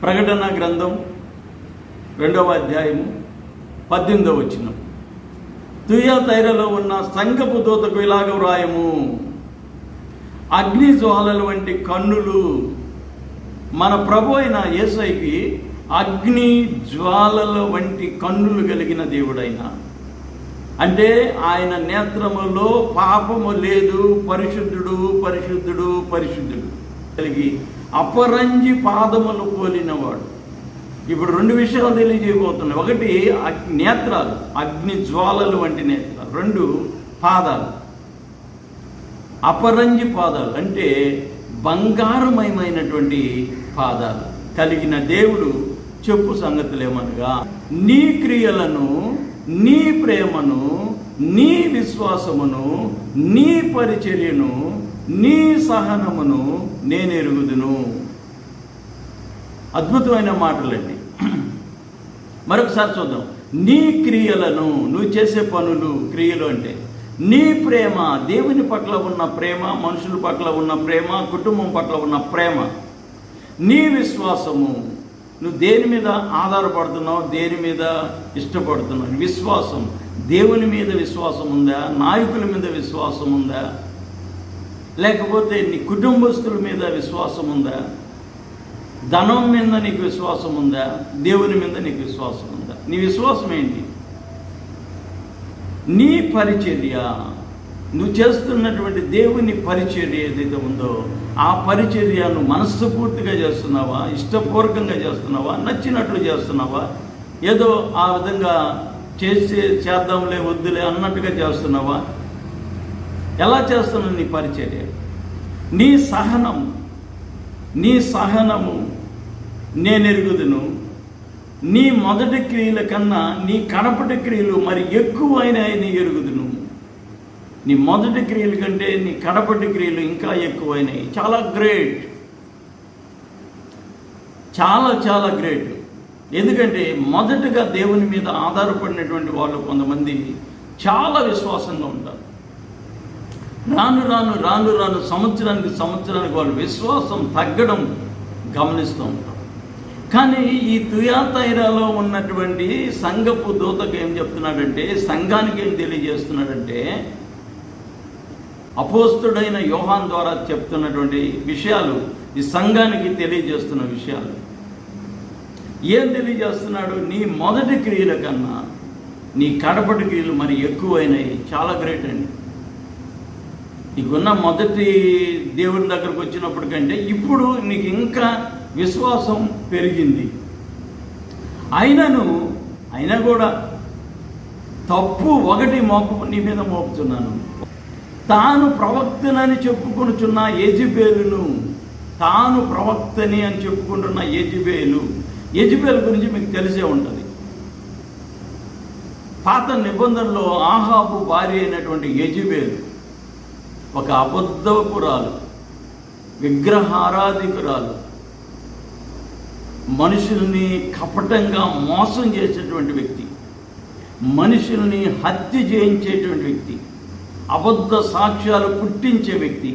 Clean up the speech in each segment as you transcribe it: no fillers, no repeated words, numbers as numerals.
ప్రకటన గ్రంథం 2వ అధ్యాయము 18వ వచనం. తుయతైరలో ఉన్న సంఘపు దూతకు ఇలాగ వ్రాయము, అగ్ని జ్వాలల వంటి కన్నులు. మన ప్రభు అయిన యేసయ్యకి అగ్ని జ్వాలల వంటి కన్నులు కలిగిన దేవుడైన, అంటే ఆయన నేత్రములో పాపము లేదు, పరిశుద్ధుడు పరిశుద్ధుడు పరిశుద్ధుడు కలిగి అపరంజి పాదములు పోలినవాడు. ఇప్పుడు 2 విషయాలు తెలియజేయబోతున్నాయి. ఒకటి నేత్రాలు, అగ్ని జ్వాలలు వంటి నేత్రాలు. 2 పాదాలు, అపరంజి పాదాలు, అంటే బంగారమయమైనటువంటి పాదాలు కలిగిన దేవుడు చెప్పు సంగతులేమనగా, నీ క్రియలను, నీ ప్రేమను, నీ విశ్వాసమును, నీ పరిచర్యను, నీ సహనమును నేను ఎరుగుదును. అద్భుతమైన మాటలండి. మరొకసారి చూద్దాం. నీ క్రియలను, నువ్వు చేసే పనులు, క్రియలు అంటే నీ ప్రేమ, దేవుని పట్ల ఉన్న ప్రేమ, మనుషుల పట్ల ఉన్న ప్రేమ, కుటుంబం పట్ల ఉన్న ప్రేమ, నీ విశ్వాసము, నువ్వు దేని మీద ఆధారపడుతున్నావు, దేని మీద ఇష్టపడుతున్నావు, విశ్వాసం, దేవుని మీద విశ్వాసం ఉందా, నాయకుల మీద విశ్వాసం ఉందా, లేకపోతే నీ కుటుంబస్తుల మీద విశ్వాసం ఉందా, ధనం మీద నీకు విశ్వాసం ఉందా, దేవుని మీద నీకు విశ్వాసం ఉందా? నీ విశ్వాసం ఏంటి? నీ పరిచర్య, నువ్వు చేస్తున్నటువంటి దేవుని పరిచర్య ఏదైతే ఉందో ఆ పరిచర్యను మనస్ఫూర్తిగా చేస్తున్నావా, ఇష్టపూర్వకంగా చేస్తున్నావా, నచ్చినట్లు చేస్తున్నావా, ఏదో ఆ విధంగా చేద్దాంలే వద్దులే అన్నట్టుగా చేస్తున్నావా? ఎలా చేస్తున్నావు నీ పరిచర్య? నీ సహనము నేను ఎరుగుదును. నీ మొదటి క్రియల కన్నా నీ కడపటి క్రియలు మరి ఎక్కువైనాయని ఎరుగుదును. నీ మొదటి క్రియల కంటే నీ కడపటి క్రియలు ఇంకా ఎక్కువైనాయి. చాలా గ్రేట్, చాలా చాలా గ్రేట్. ఎందుకంటే మొదటగా దేవుని మీద ఆధారపడినటువంటి వాళ్ళు కొంతమంది చాలా విశ్వాసంగా ఉంటారు. రాను రాను రాను రాను సంవత్సరానికి వాళ్ళ విశ్వాసం తగ్గడం గమనిస్తూ ఉంటాం. కానీ ఈ తుయతైరలో ఉన్నటువంటి సంఘపు దూతకు ఏం చెప్తున్నాడంటే, సంఘానికి ఏం తెలియజేస్తున్నాడంటే, అపోస్తుడైన యోహాన్ ద్వారా చెప్తున్నటువంటి విషయాలు, ఈ సంఘానికి తెలియజేస్తున్న విషయాలు. ఏం తెలియజేస్తున్నాడు? నీ మొదటి క్రియల కన్నా నీ కడపటి క్రియలు మరి ఎక్కువైనాయి. చాలా గ్రేట్ అండి. నీకున్న మొదటి దేవుని దగ్గరకు వచ్చినప్పటికంటే ఇప్పుడు నీకు ఇంకా విశ్వాసం పెరిగింది. అయినా కూడా తప్పు ఒకటి నీ మీద మోపుతున్నాను. తాను ప్రవక్తనని చెప్పుకుంటున్న యెజబెలును, తాను ప్రవక్తని అని చెప్పుకుంటున్న యెజబెలు గురించి మీకు తెలిసే ఉంటుంది. పాత నిబంధనలో ఆహాబు భార్య అయినటువంటి యెజబెలు ఒక అబద్ధపురాలు, విగ్రహారాధికురాలు, మనుషుల్ని కపటంగా మోసం చేసేటువంటి వ్యక్తి, మనుషుల్ని హత్య చేయించేటువంటి వ్యక్తి, అబద్ధ సాక్ష్యాలు పుట్టించే వ్యక్తి.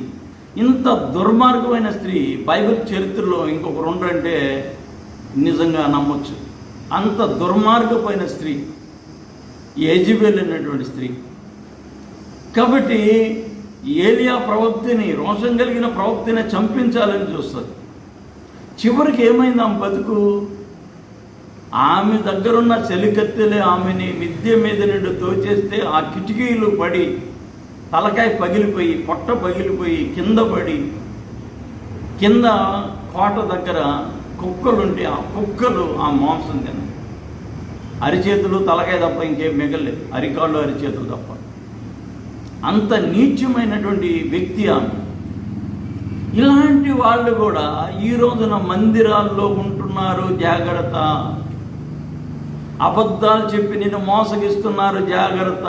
ఇంత దుర్మార్గమైన స్త్రీ బైబిల్ చరిత్రలో ఇంకొకరు ఉండరంటే నిజంగా నమ్మొచ్చు. అంత దుర్మార్గమైన స్త్రీ యెజబెల్ అనేటువంటి స్త్రీ. కాబట్టి ఏలియా ప్రవక్తని, రోషం కలిగిన ప్రవక్తని చంపించాలని చూస్తుంది. చివరికి ఏమైంది ఆమె బతుకు? ఆమె దగ్గరున్న చెలికత్తెలే ఆమెని మిద్దె మీద నుండి తోచేస్తే ఆ కిటికీలు పడి తలకాయ పగిలిపోయి, పొట్ట పగిలిపోయి, కింద పడి, కింద కోట దగ్గర కుక్కలుంటే ఆ కుక్కలు ఆ మాంసం తిన్నాయి. అరిచేతులు, తలకాయ తప్ప ఇంకేం మిగలేదు, అరికాళ్ళు అరిచేతులు తప్ప. అంత నీచమైనటువంటి వ్యక్తి ఆమె. ఇలాంటి వాళ్ళు కూడా ఈ రోజున మందిరాల్లో ఉంటున్నారు. జాగ్రత్త. అబద్ధాలు చెప్పి నిన్ను మోసగిస్తున్నారు. జాగ్రత్త.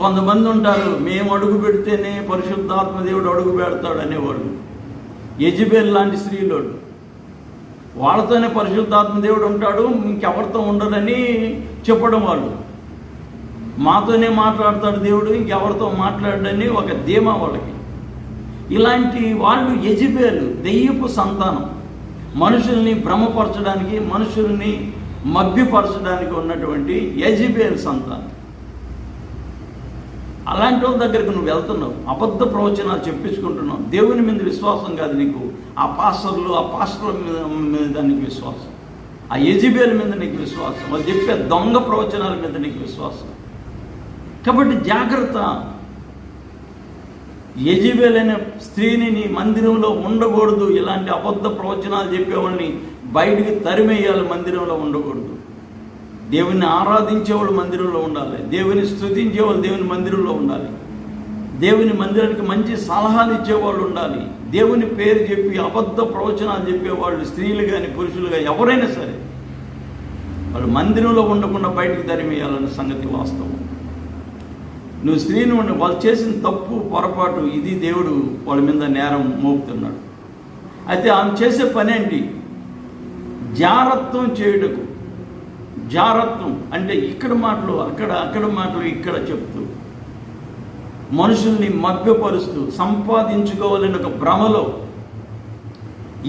కొంతమంది ఉంటారు, మేము అడుగు పెడితేనే పరిశుద్ధాత్మ దేవుడు అడుగు పెడతాడు అనేవాళ్ళు. యెజబెల్ లాంటి స్త్రీలోడు, వాళ్ళతోనే పరిశుద్ధాత్మ దేవుడు ఉంటాడు, ఇంకెవరితో ఉండదని చెప్పడం. వాళ్ళు మాతోనే మాట్లాడతాడు దేవుడు, ఇంకెవరితో మాట్లాడని ఒక ధీమా వాళ్ళకి. ఇలాంటి వాళ్ళు యెజెబెలు, దెయ్యపు సంతానం. మనుషుల్ని భ్రమపరచడానికి, మనుషుల్ని మభ్యపరచడానికి ఉన్నటువంటి యెజెబెలు సంతానం. అలాంటి వాళ్ళ దగ్గరకు నువ్వు వెళ్తున్నావు, అబద్ధ ప్రవచనాలు చెప్పించుకుంటున్నావు. దేవుని మీద విశ్వాసం కాదు నీకు, ఆ పాస్టర్ల మీద నీకు విశ్వాసం, ఆ యెజెబెలు మీద నీకు విశ్వాసం, వాళ్ళు చెప్పే దొంగ ప్రవచనాల మీద నీకు విశ్వాసం. కాబట్టి జాగ్రత్త. యెజెబెలు అనే స్త్రీని నీ మందిరంలో ఉండకూడదు. ఇలాంటి అబద్ధ ప్రవచనాలు చెప్పేవాళ్ళని బయటికి తరిమేయాలి, మందిరంలో ఉండకూడదు. దేవుని ఆరాధించేవాళ్ళు మందిరంలో ఉండాలి, దేవుని స్తుతించేవాళ్ళు దేవుని మందిరంలో ఉండాలి, దేవుని మందిరానికి మంచి సలహాలు ఇచ్చేవాళ్ళు ఉండాలి. దేవుని పేరు చెప్పి అబద్ధ ప్రవచనాలు చెప్పేవాళ్ళు, స్త్రీలు కానీ పురుషులు కానీ ఎవరైనా సరే, వాళ్ళు మందిరంలో ఉండకుండా బయటికి తరిమేయాలన్న సంగతి వాస్తవం. నువ్వు స్త్రీని ఉండి వాళ్ళు చేసిన తప్పు పొరపాటు ఇది దేవుడు వాళ్ళ మీద నేరం మోపుతున్నాడు. అయితే ఆమె చేసే పని ఏంటి? జారత్వం చేయుటకు. జారత్వం అంటే ఇక్కడ మాటలు అక్కడ మాటలు ఇక్కడ చెప్తూ, మనుషుల్ని మభ్యపరుస్తూ, సంపాదించుకోవాలని ఒక భ్రమలో,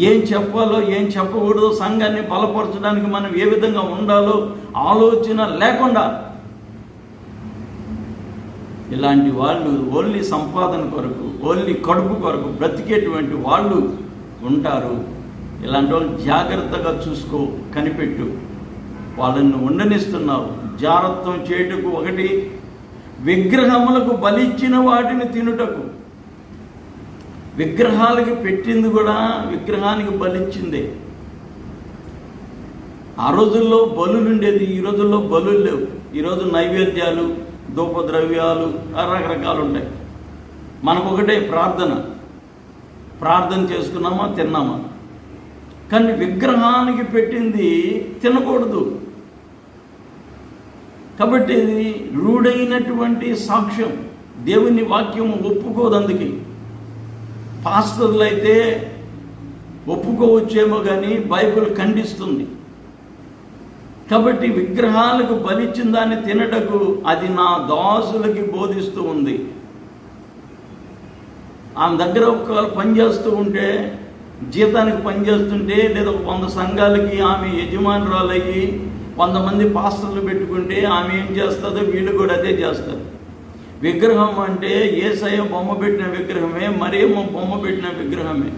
ఏం చెప్పాలో ఏం చెప్పకూడదో, సంఘాన్ని బలపరచడానికి మనం ఏ విధంగా ఉండాలో ఆలోచన లేకుండా ఇలాంటి వాళ్ళు ఓన్లీ సంపాదన కొరకు, ఓన్లీ కడుపు కొరకు బ్రతికేటువంటి వాళ్ళు ఉంటారు. ఇలాంటి వాళ్ళు జాగ్రత్తగా చూసుకో, కనిపెట్టు. వాళ్ళను ఉండనిస్తున్నావు. జారత్వం చేయుటకు ఒకటి, విగ్రహములకు బలిచ్చిన వాటిని తినుటకు. విగ్రహాలకి పెట్టింది కూడా విగ్రహానికి బలిచ్చిందే. ఆ రోజుల్లో బలులు ఉండేది, ఈ రోజుల్లో బలులు లేవు. ఈరోజు నైవేద్యాలు, ధూపద్రవ్యాలు రకరకాలు ఉంటాయి. మనకొకటే ప్రార్థన చేసుకున్నామా, తిన్నామా. కానీ విగ్రహానికి పెట్టింది తినకూడదు. కాబట్టి ఇది రూఢైనటువంటి సాక్ష్యం. దేవుని వాక్యం ఒప్పుకోదు. అందుకే పాస్టర్లు అయితే ఒప్పుకోవచ్చేమో కానీ బైబిల్ ఖండిస్తుంది. కాబట్టి విగ్రహాలకు బలిచ్చిన దాన్ని తినటకు అది నా దాసులకి బోధిస్తూ ఉంది. ఆమె దగ్గర ఒకవేళ పనిచేస్తూ ఉంటే, జీతానికి పనిచేస్తుంటే, లేదా 100 సంఘాలకి ఆమె యజమానురాలయ్యి 100 మంది పాస్టర్లు పెట్టుకుంటే ఆమె ఏం చేస్తుందో వీళ్ళు కూడా అదే చేస్తారు. విగ్రహం అంటే యేసయ్య బొమ్మ పెట్టిన విగ్రహమే, మరియమ్మ బొమ్మ పెట్టిన విగ్రహమే.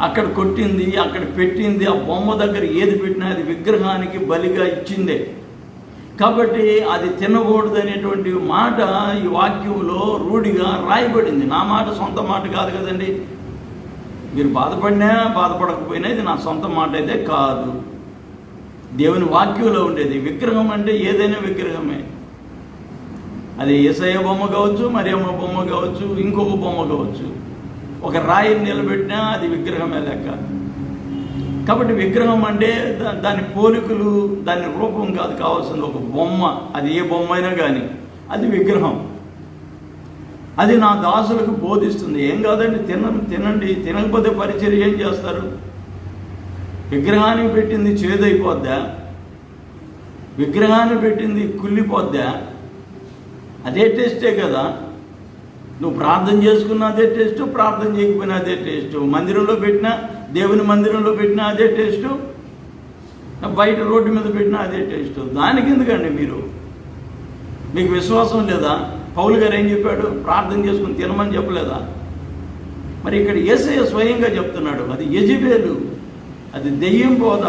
అక్కడ కొట్టింది, అక్కడ పెట్టింది, ఆ బొమ్మ దగ్గర ఏది పెట్టినా అది విగ్రహానికి బలిగా ఇచ్చిందే. కాబట్టి అది తినకూడదు అనేటువంటి మాట ఈ వాక్యంలో రూఢిగా రాయబడింది. నా మాట సొంత మాట కాదు కదండి. మీరు బాధపడినా బాధపడకపోయినా ఇది నా సొంత మాట అయితే కాదు, దేవుని వాక్యంలో ఉండేది. విగ్రహం అంటే ఏదైనా విగ్రహమే. అది యేసయ్య బొమ్మ కావచ్చు, మరియమ్మ బొమ్మ కావచ్చు, ఇంకొక బొమ్మ కావచ్చు. ఒక రాయిని నిలబెట్టినా అది విగ్రహమే లెక్క. కాబట్టి విగ్రహం అంటే దాని పోలికలు, దాని రూపం కాదు కావాల్సింది, ఒక బొమ్మ. అది ఏ బొమ్మ అయినా కానీ అది విగ్రహం. అది నా దాసులకు బోధిస్తుంది. ఏం కాదండి, తినండి. తినకపోతే పరిచర్య ఏం చేస్తారు? విగ్రహానికి పెట్టింది చేదైపోద్దా? విగ్రహాన్ని పెట్టింది కుళ్ళిపోద్దా? అదే టేస్టే కదా. నువ్వు ప్రార్థన చేసుకున్నా అదే టేస్టు, ప్రార్థన చేయకపోయినా అదే టేస్టు. మందిరంలో పెట్టినా, దేవుని మందిరంలో పెట్టినా అదే టేస్టు, బయట రోడ్డు మీద పెట్టినా అదే టేస్టు. దానికి ఎందుకండి మీకు విశ్వాసం లేదా? పౌలు గారు ఏం చెప్పాడు? ప్రార్థన చేసుకుని తినమని చెప్పలేదా? మరి ఇక్కడ యేసయ్య స్వయంగా చెప్తున్నాడు, అది యెజెబెలు, అది దెయ్యం బోధ.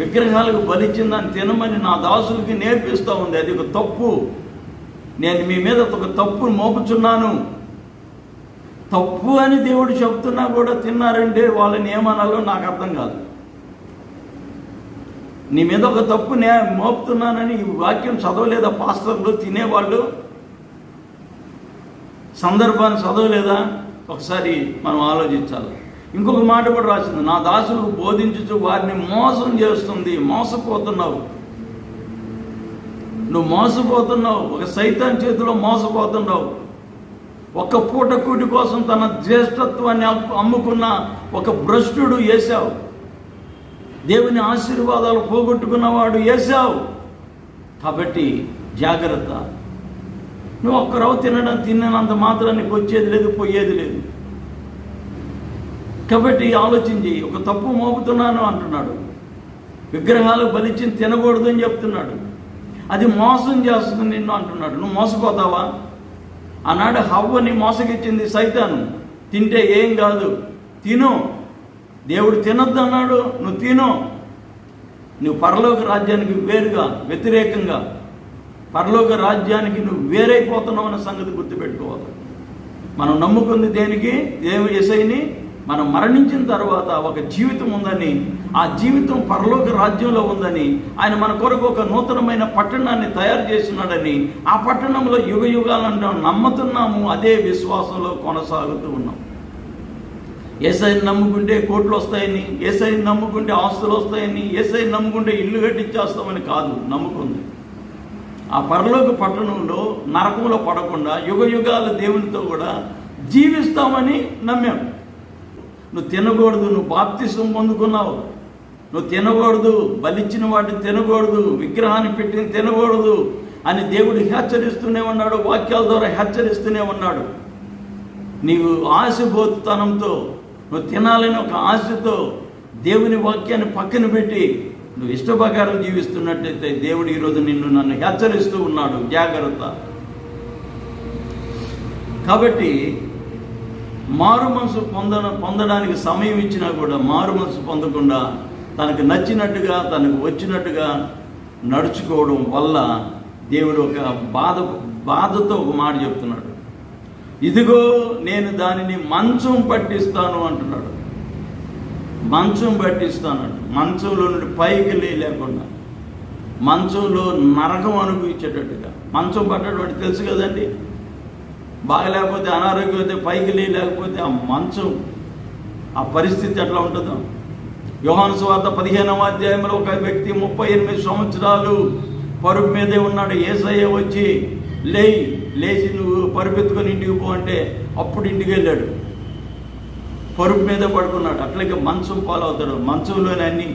విగ్రహాలకు బలిచ్చిన దాన్ని తినమని నా దాసులకి నేర్పిస్తూ ఉంది. అది ఒక తప్పు. నేను మీ మీద ఒక తప్పు మోపుచున్నాను. తప్పు అని దేవుడు చెప్తున్నా కూడా తిన్నారంటే వాళ్ళని ఏమనాలో నాకు అర్థం కాదు. నీ మీద ఒక తప్పు మోపుతున్నానని ఈ వాక్యం చదవలేదా పాస్టర్లు? తినేవాళ్ళు సందర్భాన్ని చదవలేదా? ఒకసారి మనం ఆలోచించాలి. ఇంకొక మాట కూడా రాసింది, నా దాసులకు బోధించుచు వారిని మోసం చేస్తుంది. మోసపోతున్నావు, నువ్వు మోసపోతున్నావు. ఒక సైతాన్ చేతిలో మోసపోతున్నావు. ఒక్క పూట కూటి కోసం తన జ్యేష్ఠత్వాన్ని అమ్ముకున్న ఒక భ్రష్టుడు ఏశావు. దేవుని ఆశీర్వాదాలు పోగొట్టుకున్నవాడు ఏశావు. కాబట్టి జాగ్రత్త. నువ్వు ఒక్క రవ్వ తిన్నంత మాత్రం నీకు వచ్చేది లేదు, పోయేది లేదు. కాబట్టి ఆలోచించి ఒక తప్పు మోపుతున్నాను అంటున్నాడు. విగ్రహాలు బలిచ్చి తినకూడదు అని చెప్తున్నాడు. అది మోసం చేస్తుంది నిన్ను అంటున్నాడు. నువ్వు మోసపోతావా? ఆనాడు హవ్వని మోసగిచ్చింది సైతాను. తింటే ఏం కాదు, తిను, దేవుడు తినొద్దు అన్నాడు, నువ్వు తిను. నువ్వు పరలోక రాజ్యానికి వేరుగా వ్యతిరేకంగా పరలోక రాజ్యానికి నువ్వు వేరైపోతున్నావు అన్న సంగతి గుర్తుపెట్టుకోవాలి. మనం నమ్ముకుంది దేనికి? దేవుని యేసయ్యని. మనం మరణించిన తర్వాత ఒక జీవితం ఉందని, ఆ జీవితం పరలోక రాజ్యంలో ఉందని, ఆయన మన కొరకు ఒక నూతనమైన పట్టణాన్ని తయారు చేస్తున్నాడని, ఆ పట్టణంలో యుగ యుగాలంటే నమ్ముతున్నాము. అదే విశ్వాసంలో కొనసాగుతూ ఉన్నాం. యేసయ్యని నమ్ముకుంటే కోట్లు వస్తాయని, యేసయ్యని నమ్ముకుంటే ఆస్తులు వస్తాయని, యేసయ్యని నమ్ముకుంటే ఇల్లు కట్టించేస్తామని కాదు నమ్ముకుంది. ఆ పరలోక పట్టణంలో నరకంలో పడకుండా యుగ యుగాలు దేవునితో కూడా జీవిస్తామని నమ్మాం. నువ్వు తినకూడదు, నువ్వు బాప్తిసం పొందుకున్నావు, నువ్వు తినకూడదు, బలిచ్చిన వాటిని తినకూడదు, విగ్రహాన్ని పెట్టిన తినకూడదు అని దేవుడు హెచ్చరిస్తూనే ఉన్నాడు. వాక్యాల ద్వారా హెచ్చరిస్తూనే ఉన్నాడు. నీవు ఆశబోతుతనంతో, నువ్వు తినాలని ఒక ఆశతో దేవుని వాక్యాన్ని పక్కన పెట్టి నువ్వు ఇష్టప్రకారం జీవిస్తున్నట్లయితే దేవుడు ఈరోజు నన్ను హెచ్చరిస్తూ ఉన్నాడు, జాగ్రత్త. కాబట్టి మారు మనసు పొందడానికి సమయం ఇచ్చినా కూడా మారు మనసు పొందకుండా తనకు నచ్చినట్టుగా తనకు వచ్చినట్టుగా నడుచుకోవడం వల్ల దేవుడు ఒక బాధతో ఒక మాట చెప్తున్నాడు. ఇదిగో నేను దానిని మంచం పట్టిస్తాను అంటున్నాడు. మంచం పట్టిస్తానంట. మంచంలో నుండి పైకి లేకుండా, మంచంలో నరకం అనుభవించేటట్టుగా. మంచం పట్టడం తెలుసు కదండి. బాగలేకపోతే, అనారోగ్యం అయితే పైకి లేకపోతే ఆ మంచం, ఆ పరిస్థితి ఎట్లా ఉంటుందో. యోహాను సువార్త 15వ అధ్యాయంలో ఒక వ్యక్తి 38 సంవత్సరాలు పరుపు మీదే ఉన్నాడు. యేసయ్య వచ్చి లేచి నువ్వు పరుపెత్తుకొని ఇంటికి పో అంటే అప్పుడు ఇంటికి వెళ్ళాడు. పరుపు మీద పడుకున్నాడు. అట్లాగే మంచం పాలవుతాడు. మంచంలోనే అన్ని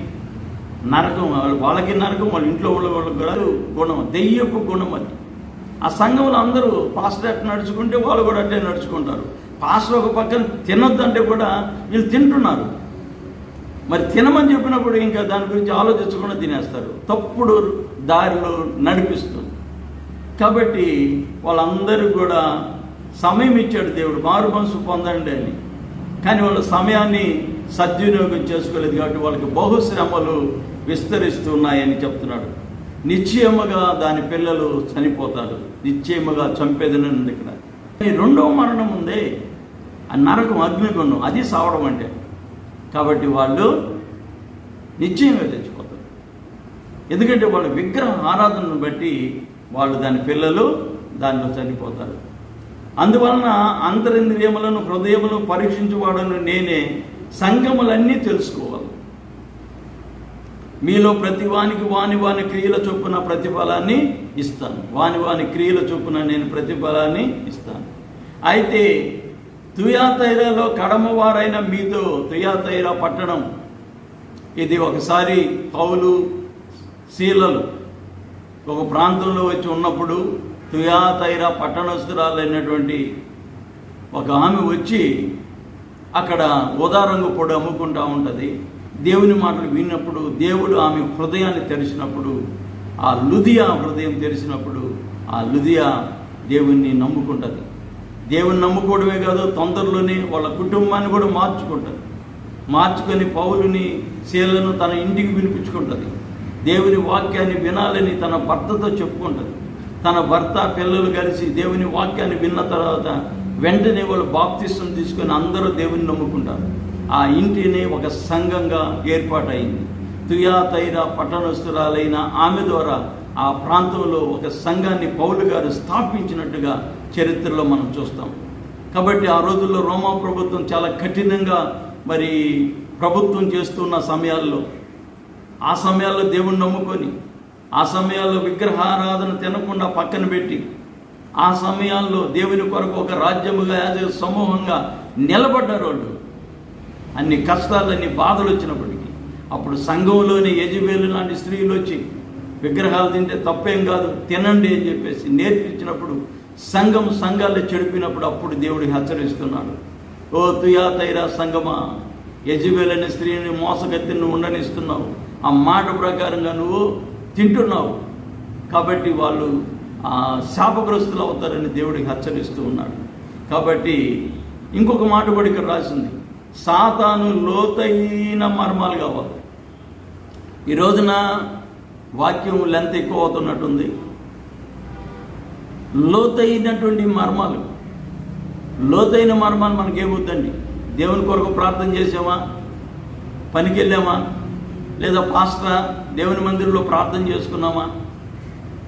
నరకం, వాళ్ళకి నరకం, వాళ్ళ ఇంట్లో వాళ్ళకి కూడా గుణం, దెయ్యపు గుణం అది. ఆ సంఘంలో అందరూ పాస్టర్ ఎట్లా నడుచుకుంటే వాళ్ళు కూడా అట్లే నడుచుకుంటారు. పాస్టర్ ఒక పక్కన తినొద్దంటే కూడా వీళ్ళు తింటున్నారు. మరి తినమని చెప్పినప్పుడు ఇంకా దాని గురించి ఆలోచించకుండా తినేస్తారు, తప్పుడు దారిలో నడిపిస్తుంది. కాబట్టి వాళ్ళందరూ కూడా సమయం ఇచ్చాడు దేవుడు, మారు మనసు పొందండి అని. కానీ వాళ్ళ సమయాన్ని సద్వినియోగం చేసుకోలేదు కాబట్టి వాళ్ళకి బహుశ్రమలు విస్తరిస్తున్నాయని చెప్తున్నాడు. నిశ్చయముగా దాని పిల్లలు చనిపోతారు, నిశ్చయముగా చంపేదనండి. ఇక్కడ ఈ రెండవ మరణం ఉందే, ఆ నరకం, అగ్నిగుండం, అది సావడం అంటే. కాబట్టి వాళ్ళు నిశ్చయంగా చచ్చిపోతారు. ఎందుకంటే వాళ్ళ విగ్రహ ఆరాధనను బట్టి వాళ్ళు, దాని పిల్లలు దానిలో చనిపోతారు. అందువలన అంతరింద్రియములను హృదయములను పరీక్షించువాడను నేనే, సంగములన్నీ తెలుసుకోవాలి. మీలో ప్రతి వానికి వాని క్రియల చొప్పున ప్రతిఫలాన్ని ఇస్తాను. వాని క్రియల చొప్పున నేను ప్రతిఫలాన్ని ఇస్తాను. అయితే తుయాతైరాలో కడమవారైన మీతో, తుయాతైరా పట్టణం ఇది ఒకసారి పౌలు శీలలు ఒక ప్రాంతంలో వచ్చి ఉన్నప్పుడు తుయాతైరా పట్టణస్థురాలైనటువంటి ఒక ఆమె వచ్చి అక్కడ ఉదారంగు పొడి అమ్ముకుంటూ ఉంటుంది. దేవుని మాటలు విన్నప్పుడు దేవుడు ఆమె హృదయాన్ని తెరిచినప్పుడు, ఆ లుదియా హృదయం తెరిచినప్పుడు ఆ లుదియా దేవుణ్ణి నమ్ముకుంటుంది. దేవుని నమ్ముకోవడమే కాదు, తొందరలోనే వాళ్ళ కుటుంబాన్ని కూడా మార్చుకొని పౌలుని శీలను తన ఇంటికి పిలిపించుకుంటుంది. దేవుని వాక్యాన్ని వినాలని తన భర్తతో చెప్పుకుంటుంది. తన భర్త పిల్లలు కలిసి దేవుని వాక్యాన్ని విన్న తర్వాత వెంటనే వాళ్ళు బాప్తిసం తీసుకొని అందరూ దేవుని నమ్ముకుంటారు. ఆ ఇంటిని ఒక సంఘంగా ఏర్పాటైంది. తుయాతైరా పట్టణస్థురాలైన ఆమె ద్వారా ఆ ప్రాంతంలో ఒక సంఘాన్ని పౌలు గారు స్థాపించినట్టుగా చరిత్రలో మనం చూస్తాం. కాబట్టి ఆ రోజుల్లో రోమా ప్రభుత్వం చాలా కఠినంగా మరి ప్రభుత్వం చేస్తున్న సమయాల్లో, ఆ సమయాల్లో దేవుణ్ణి నమ్ముకొని, ఆ సమయాల్లో విగ్రహారాధన తినకుండా పక్కన పెట్టి, ఆ సమయాల్లో దేవుని కొరకు ఒక రాజ్యముగా సమూహంగా నిలబడ్డారు వాళ్ళు. అన్ని కష్టాలు, అన్ని బాధలు వచ్చినప్పటికీ అప్పుడు సంఘంలోని యజబేలు లాంటి స్త్రీలు వచ్చి విగ్రహాలు తింటే తప్పేం కాదు, తినండి అని చెప్పేసి నేర్పించినప్పుడు సంఘాలు చెడిపినప్పుడు అప్పుడు దేవుడు హెచ్చరిస్తున్నాడు. ఓ తుయాతైరా సంగమా, యెజబెల్ అనే స్త్రీని మోసగత్తి నువ్వు ఉండనిస్తున్నావు, ఆ మాట ప్రకారంగా నువ్వు తింటున్నావు, కాబట్టి వాళ్ళు శాపగ్రస్తులు అవుతారని దేవుడికి హెచ్చరిస్తూ ఉన్నాడు. కాబట్టి ఇంకొక మాట కూడా ఇక్కడ రాసింది, సాతాను లోతైన మర్మాలు కావాలి. ఈ రోజున వాక్యం లెంత్ ఎక్కువ అవుతున్నట్టుంది. లోతైనటువంటి మర్మాలు, లోతైన మర్మాలు మనకేమవుద్దండి? దేవుని కొరకు ప్రార్థన చేసామా, పనికి వెళ్ళామా, లేదా పాస్టర్ దేవుని మందిరంలో ప్రార్థన చేసుకున్నామా,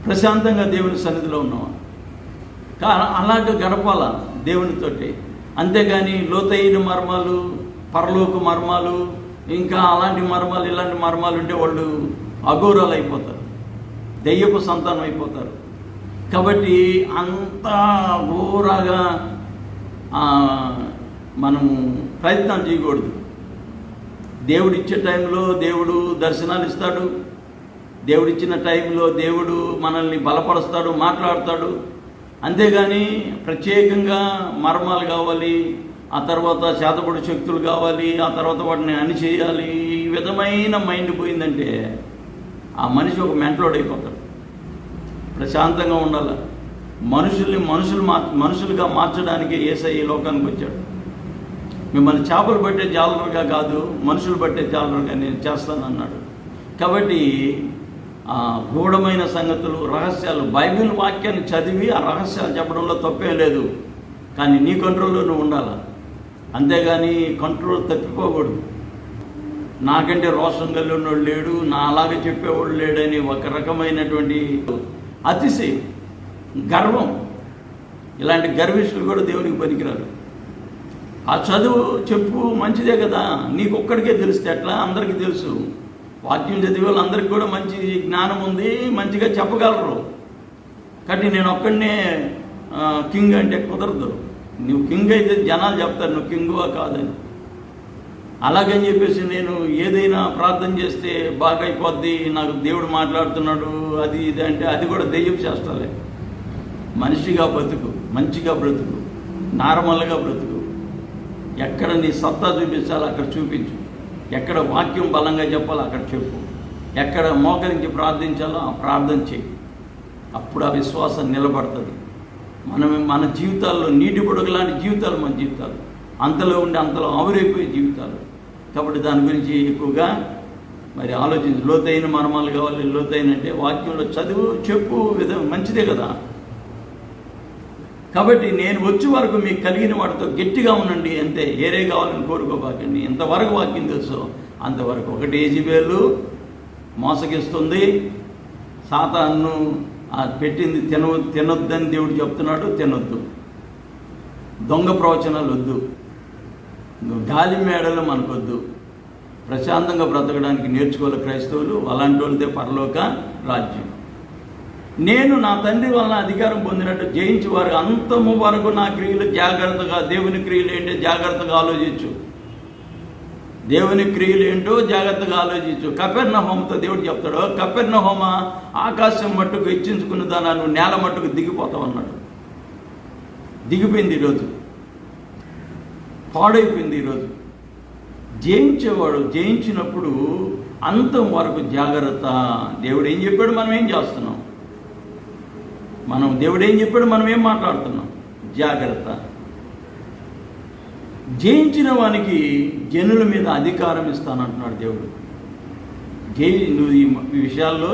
ప్రశాంతంగా దేవుని సన్నిధిలో ఉన్నామా? అలాగ గడపాల దేవునితోటి. అంతేగాని లోతైన మర్మాలు, పరలోక మర్మాలు, ఇంకా అలాంటి మర్మాలు, ఇలాంటి మర్మాలు ఉంటే వాళ్ళు అఘోరాలు అయిపోతారు, దెయ్యపు సంతానం అయిపోతారు. కాబట్టి అంత ఘోరగా మనము ప్రయత్నం చేయకూడదు. దేవుడు ఇచ్చే టైంలో దేవుడు దర్శనాలు ఇస్తాడు, దేవుడిచ్చిన టైంలో దేవుడు మనల్ని బలపరుస్తాడు, మాట్లాడతాడు. అంతేగాని ప్రత్యేకంగా మర్మాలు కావాలి, ఆ తర్వాత చేతబడి శక్తులు కావాలి, ఆ తర్వాత వాటిని అణిచేయాలి, ఈ విధమైన మైండ్ పోయిందంటే ఆ మనిషి ఒక మెంటలోడ్ అయిపోతాడు. ప్రశాంతంగా ఉండాలి. మనుషులుగా మార్చడానికి యేసయ్య ఈ లోకానికి వచ్చాడు. మిమ్మల్ని చేపలు పట్టే జాలరుగా కాదు, మనుషులు పట్టే జాలరుగా నేను చేస్తానన్నాడు. కాబట్టి గూఢమైన సంగతులు, రహస్యాలు, బైబిల్ వాక్యాన్ని చదివి ఆ రహస్యాలు చెప్పడంలో తప్పేం లేదు. కానీ నీ కంట్రోల్లో నువ్వు ఉండాలి. అంతేగాని కంట్రోల్ తప్పిపోకూడదు. నాకంటే రోషం కలిగినోడు లేడు, నా అలాగే చెప్పేవాడు లేడని ఒక రకమైనటువంటి అతిశయం, గర్వం, ఇలాంటి గర్విష్ఠులు కూడా దేవునికి పనికిరారు. ఆ చదువు చెప్పు మంచిదే కదా, నీకు ఒక్కడికే తెలిస్తే ఎట్లా? అందరికీ తెలుసు. వాక్యం చదివే వాళ్ళు అందరికీ కూడా మంచి జ్ఞానం ఉంది, మంచిగా చెప్పగలరు. కాబట్టి నేను ఒక్కడనే కింగ్ అంటే కుదరదు. నువ్వు కింగ్ అయితే జనాలు చెప్తారు నువ్వు కింగువా కాదని. అలాగని చెప్పేసి నేను ఏదైనా ప్రార్థన చేస్తే బాగా అయిపోద్ది, నాకు దేవుడు మాట్లాడుతున్నాడు, అది ఇది అంటే అది కూడా దెయ్యం చేస్తాలే. మనిషిగా బ్రతుకు, మంచిగా బ్రతుకు, నార్మల్గా బ్రతుకు. ఎక్కడ నీ సత్తా చూపించాలో అక్కడ చూపించు, ఎక్కడ వాక్యం బలంగా చెప్పాలో అక్కడ చెప్పు, ఎక్కడ మోకరించి ప్రార్థించాలో ఆ ప్రార్థన చేయి. అప్పుడు ఆ విశ్వాసం నిలబడుతుంది. మన జీవితాల్లో నీటి బుడగ లాంటి జీవితాలు మన జీవితాలు, అంతలో ఉండి అంతలో ఆవిరైపోయే జీవితాలు. కాబట్టి దాని గురించి ఎక్కువగా మరి ఆలోచించి, లోతైన మర్మాలు కావాలి. లోతైన అంటే వాక్యంలో చదువు చెప్పు విధం మంచిదే కదా. కాబట్టి నేను వచ్చే వరకు మీకు కలిగిన వాటితో గట్టిగా ఉండండి అంతే, ఏరే కావాలని కోరుకోబాకండి. ఎంతవరకు వాక్యం తెలుసో అంతవరకు. ఒకటి యెజబెలు మోసగిస్తుంది, సాతాను పెట్టింది తినొద్దని దేవుడు చెప్తున్నాడు, తినొద్దు. దొంగ ప్రవచనాలు వద్దు, గాలి మేడలు మనకొద్దు. ప్రశాంతంగా బ్రతకడానికి నేర్చుకోవాలి క్రైస్తవులు. అలాంటి వాళ్ళదే పరలోక రాజ్యం. నేను నా తండ్రి వలన అధికారం పొందినట్టు జయించి వారు అంతము వరకు నా క్రియలు జాగ్రత్తగా, దేవుని క్రియలు ఏంటో జాగ్రత్తగా ఆలోచించు. దేవుని క్రియలు ఏంటో జాగ్రత్తగా ఆలోచించు. కపెర్నహూముతో దేవుడు చెప్తాడు, కపెర్నహూమ ఆకాశం మట్టుకు హెచ్చించుకున్నదానా, నువ్వు నేల మట్టుకు దిగిపోతావు అన్నాడు. దిగిపోయింది ఈరోజు, పాడైపోయింది ఈరోజు. జయించేవాడు జయించినప్పుడు అంతం వరకు జాగ్రత్త. దేవుడు ఏం చెప్పాడు, మనం ఏం చేస్తున్నాం, దేవుడు ఏం చెప్పాడు, మనం ఏం మాట్లాడుతున్నాం, జాగ్రత్త. జయించిన వానికి జనుల మీద అధికారం ఇస్తానంటున్నాడు దేవుడు. నువ్వు ఈ విషయాల్లో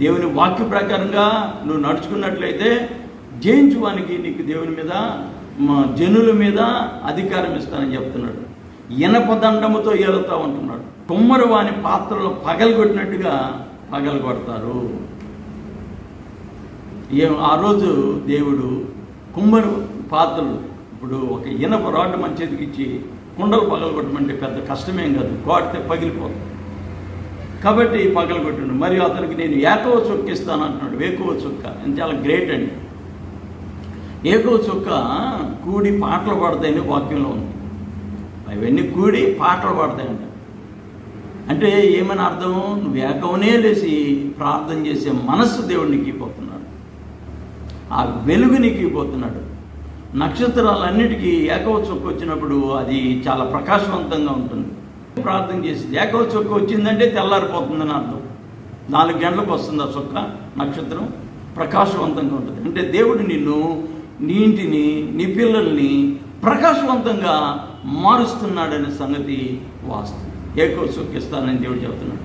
దేవుని వాక్య ప్రకారంగా నువ్వు నడుచుకున్నట్లయితే జయించువానికి నీకు దేవుని మీద, జనుల మీద అధికారం ఇస్తానని చెప్తున్నాడు. ఇనపదండముతో ఏలుతా ఉంటున్నాడు. కుమ్మరు వాని పాత్రలు పగలగొట్టినట్టుగా పగలగొడతారు. ఆ రోజు దేవుడు కుమ్మరు పాత్రలు, ఇప్పుడు ఒక ఇనప రాడ్డు మన చేతికి ఇచ్చి కుండలు పగలగొట్టమంటే పెద్ద కష్టమేం కాదు, కొడితే పగిలిపోతుంది. కాబట్టి పగలగొట్టిండు. మరియు అతనికి నేను ఏకవ చుక్క ఇస్తాను అంటున్నాడు. ఏకవ చుక్క చాలా గ్రేట్ అండి. ఏకవ చుక్క కూడి పాటలు పాడతాయని వాక్యంలో ఉంది. అవన్నీ కూడి పాటలు పాడతాయంట. అంటే ఏమని అర్థం, నువ్వు ఏకవనే లేచి ప్రార్థన చేసే మనస్సు దేవుడు నీకు ఇవ్వబోతున్నాడు, ఆ వెలుగు నీకు ఇవ్వబోతున్నాడు. నక్షత్రాలన్నిటికీ ఏకవ చుక్క వచ్చినప్పుడు అది చాలా ప్రకాశవంతంగా ఉంటుంది. ప్రార్థన చేసింది. ఏకవ చుక్క వచ్చిందంటే తెల్లారిపోతుందని అర్థం. 4 గంటలకు వస్తుంది ఆ చుక్క, నక్షత్రం ప్రకాశవంతంగా ఉంటుంది. అంటే దేవుడు నిన్ను, నీ ఇంటిని, నీ పిల్లల్ని ప్రకాశవంతంగా మారుస్తున్నాడనే సంగతి వాస్తవం. ఏకవ చుక్క ఇస్తానని దేవుడు చెబుతున్నాడు.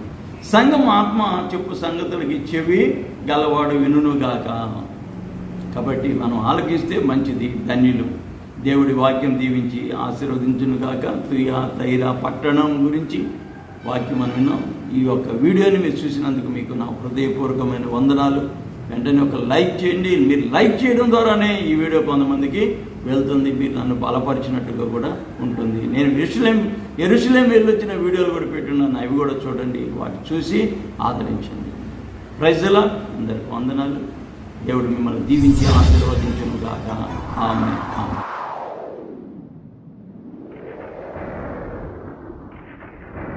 సంఘం ఆత్మ చెప్పు సంగతులకి చెవి గలవాడు వినుగాక. కాబట్టి మనం ఆలకిస్తే మంచిది, ధన్యులు. దేవుడి వాక్యం దీవించి ఆశీర్వదించునుగాక. తుయ తైర పట్టణం గురించి వాక్యం మనం విన్నాం. ఈ యొక్క వీడియోని మీరు చూసినందుకు మీకు నా హృదయపూర్వకమైన వందనాలు. వెంటనే ఒక లైక్ చేయండి. మీరు లైక్ చేయడం ద్వారానే ఈ వీడియో కొంతమందికి వెళ్తుంది. మీరు నన్ను బలపరిచినట్టుగా కూడా ఉంటుంది. నేను యెరూషలేం వెళ్ళొచ్చిన వీడియోలు కూడా పెట్టున్నాను, అవి కూడా చూడండి, వాటి చూసి ఆదరించండి. Praise the lord. అందరికి వందనాలు. దేవుడు మిమ్మల్ని దీవించి ఆశీర్వదించును గాక. ఆమేన్.